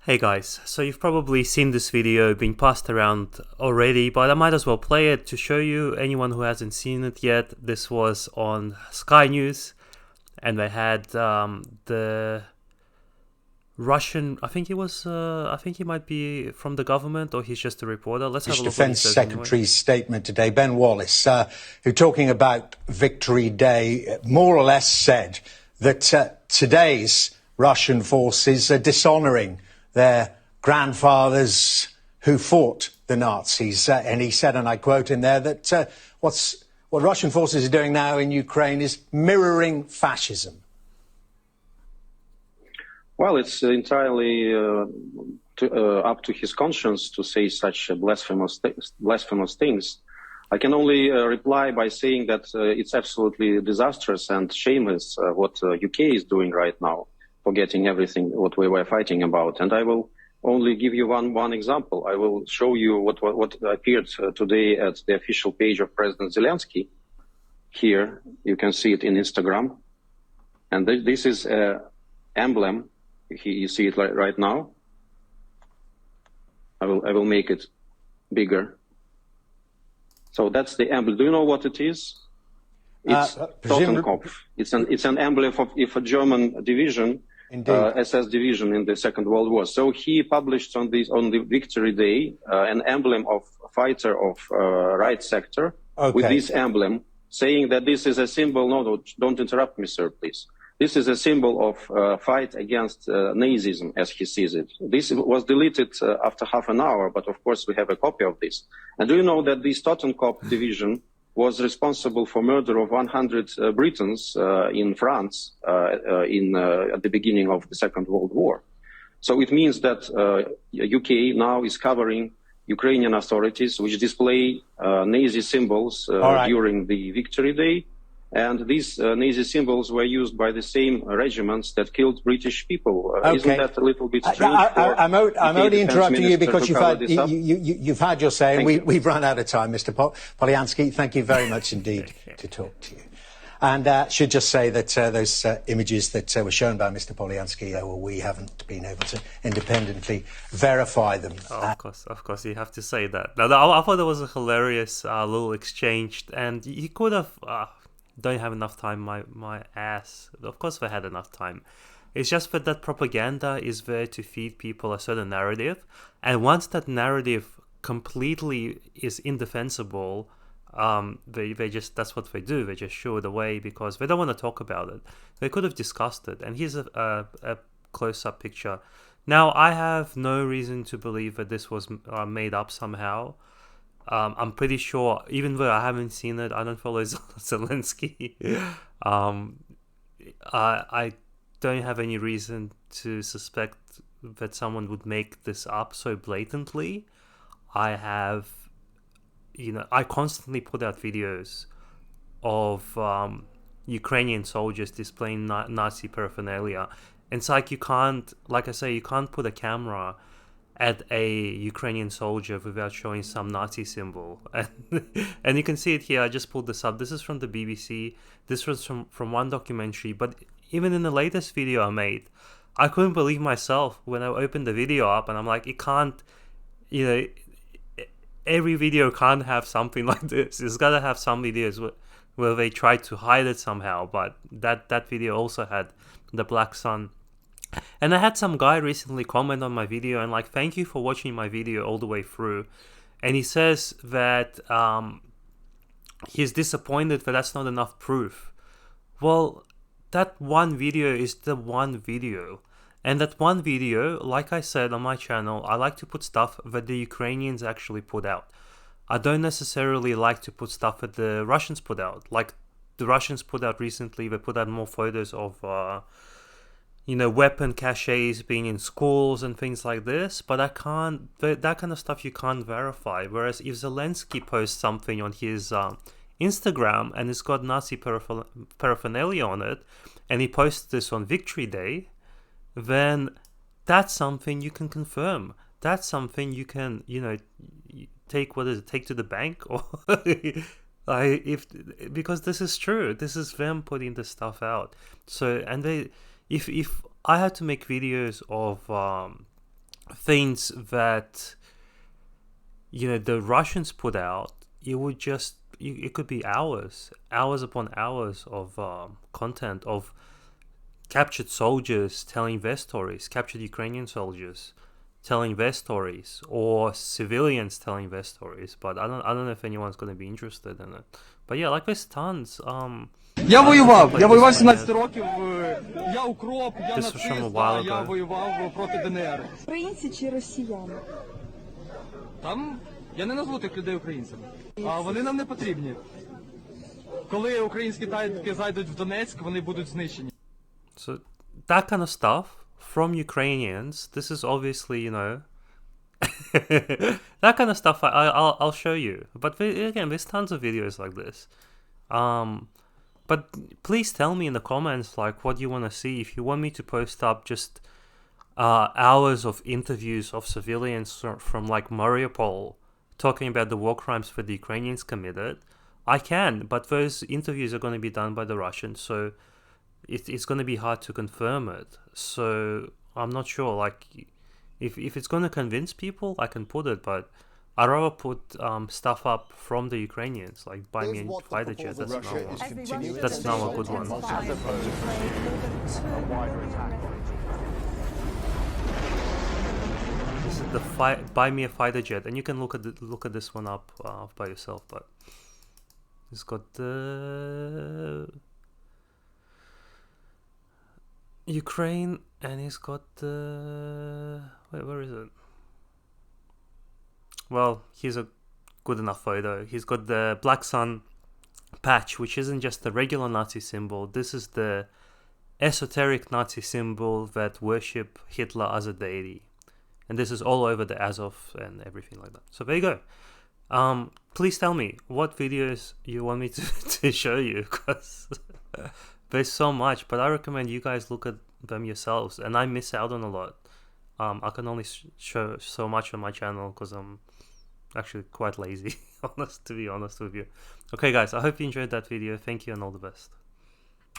Hey guys, so you've probably seen this video being passed around already, but I might as well play it to show you, anyone who hasn't seen it yet. This was on Sky News, and they had the Russian, I think he might be from the government, or he's just a reporter. Let's have a look what he Defense says Secretary's anyway. statement today, Ben Wallace, who talking about Victory Day, more or less said that today's Russian forces are dishonouring their grandfathers who fought the Nazis. And he said, and I quote in there, that what Russian forces are doing now in Ukraine is mirroring fascism. Well, it's entirely up to his conscience to say such blasphemous things. I can only reply by saying that it's absolutely disastrous and shameless what UK is doing right now, forgetting everything what we were fighting about. And I will only give you one example. I will show you what appeared today at the official page of President Zelensky. Here, you can see it in Instagram. And this is an emblem. You see it right now. I will make it bigger. So that's the emblem. Do you know what it is? It's Totenkopf. It's an emblem of a German division, SS division in the Second World War. So he published on the Victory Day an emblem of a fighter of right sector with this emblem, saying that this is a symbol. No, don't interrupt me, sir, please. This is a symbol of fight against Nazism, as he sees it. This was deleted after half an hour, but of course we have a copy of this. And do you know that this Totenkopf division was responsible for murder of 100 Britons in France at the beginning of the Second World War? So it means that UK now is covering Ukrainian authorities which display Nazi symbols during the Victory Day. And these Nazi symbols were used by the same regiments that killed British people. Isn't that a little bit strange? I'm only interrupting you because you've had your say, and we've run out of time, Mr. Polyansky. Thank you very much indeed to talk to you. And should just say that those images that were shown by Mr. Polyansky, we haven't been able to independently verify them. Oh, of course, you have to say that. Now, I thought that was a hilarious little exchange, and he could have... don't have enough time, my ass. Of course they had enough time. It's just that propaganda is there to feed people a certain narrative, and once that narrative completely is indefensible, they just, that's what they do. They just show it away because they don't want to talk about it. They could have discussed it. And here's a close-up picture. Now, I have no reason to believe that this was made up somehow. I'm pretty sure, even though I haven't seen it, I don't follow Zelensky. I don't have any reason to suspect that someone would make this up so blatantly. I constantly put out videos of Ukrainian soldiers displaying Nazi paraphernalia. And it's like you can't put a camera at a Ukrainian soldier without showing some Nazi symbol. And you can see it here. I just pulled this up. This is from the BBC. This was from one documentary. But even in the latest video I made, I couldn't believe myself when I opened the video up and I'm like, it can't, every video can't have something like this. It's got to have some videos where they try to hide it somehow. But that video also had the black sun. And I had some guy recently comment on my video and like, thank you for watching my video all the way through. And he says that he's disappointed that that's not enough proof. Well, that one video is the one video. And that one video, like I said on my channel, I like to put stuff that the Ukrainians actually put out. I don't necessarily like to put stuff that the Russians put out. Like the Russians put out recently, they put out more photos of... weapon caches being in schools and things like this, but that kind of stuff you can't verify. Whereas if Zelensky posts something on his Instagram and it's got Nazi paraphernalia on it, and he posts this on Victory Day, then that's something you can confirm. That's something you can, take to the bank, or because this is true. This is them putting this stuff out. So, and they. If I had to make videos of things that, you know, the Russians put out, it would just, it could be hours upon hours of content of captured soldiers telling their stories, captured Ukrainian soldiers telling their stories, or civilians telling their stories. But I don't know if anyone's going to be interested in it. But yeah, like there's tons. Я воював 17 років, я укроп, я This was from a нацист, while я ago. воював проти ДНР. Українці чи росіяни? Там я не назву тих людей українцями, а вони нам не потрібні. Коли українські танки зайдуть в Донецьк, вони будуть знищені. So that kind of stuff from Ukrainians, this is obviously, you know, that kind of stuff I'll show you. But again, there's tons of videos like this. But please tell me in the comments like what you want to see. If you want me to post up just hours of interviews of civilians from like Mariupol talking about the war crimes that the Ukrainians committed, I can. But those interviews are going to be done by the Russians, so it's going to be hard to confirm it. So I'm not sure. Like, if it's going to convince people, I can put it, but I'd rather put stuff up from the Ukrainians, like buy me a fighter jet. That's now a good one. This is the buy me a fighter jet, and you can look at this one up by yourself. But it's got the Ukraine, and he's got the where is it? Well, here's a good enough photo. He's got the black sun patch, which isn't just the regular Nazi symbol. This is the esoteric Nazi symbol that worship Hitler as a deity, and this is all over the Azov and everything like that. So there you go. Please tell me what videos you want me to show you, because there's so much, but I recommend you guys look at them yourselves, and I miss out on a lot. I can only show so much on my channel because I'm actually quite lazy, to be honest with you. Okay guys, I hope you enjoyed that video. Thank you and all the best.